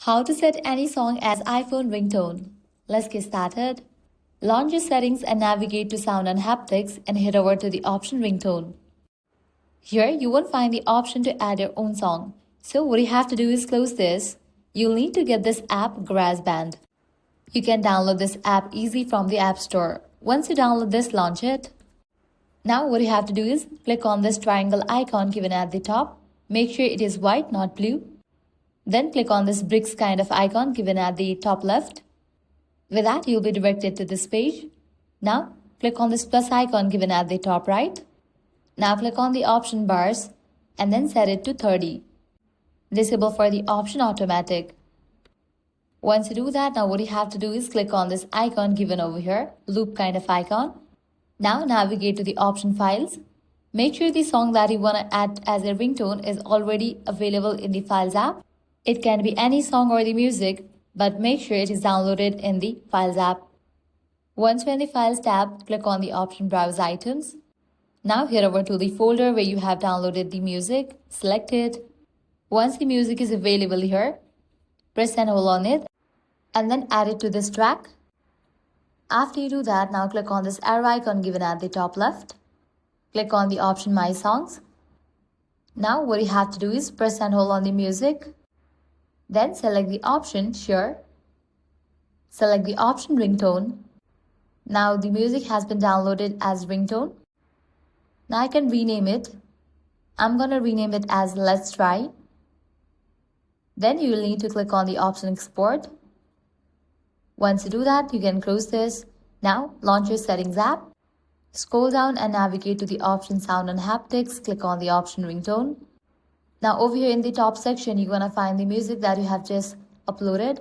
How to set any song as iPhone ringtone. Let's get started. Launch your settings and navigate to Sound and Haptics and head over to the option ringtone. Here you won't find the option to add your own song. So what you have to do is close this. You'll need to get this app GarageBand. You can download this app easy from the App Store. Once you download this, launch it. Now what you have to do is click on this triangle icon given at the top. Make sure it is white, not blue. Then click on this bricks kind of icon given at the top left. With that, you'll be directed to this page. Now, click on this plus icon given at the top right. Now click on the option bars and then set it to 30. Disable for the option automatic. Once you do that, now what you have to do is click on this icon given over here, loop kind of icon. Now navigate to the option files. Make sure the song that you want to add as a ringtone is already available in the Files app. It can be any song or the music, but make sure it is downloaded in the Files app. Once you're in the Files tab, click on the option Browse Items. Now head over to the folder where you have downloaded the music, select it. Once the music is available here, press and hold on it and then add it to this track. After you do that, now click on this arrow icon given at the top left. Click on the option My Songs. Now what you have to do is press and hold on the music. Then select the option Share. Select the option Ringtone. Now the music has been downloaded as ringtone. Now I can rename it. I'm gonna rename it as Let's Try. Then you will need to click on the option Export. Once you do that, you can close this. Now launch your Settings app. Scroll down and navigate to the option Sound and Haptics. Click on the option Ringtone. Now over here in the top section, you're gonna find the music that you have just uploaded.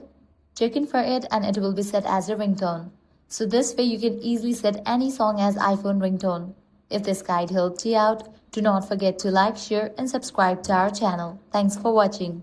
Check in for it and it will be set as a ringtone. So this way you can easily set any song as iPhone ringtone. If this guide helped you out, do not forget to like, share and subscribe to our channel. Thanks for watching.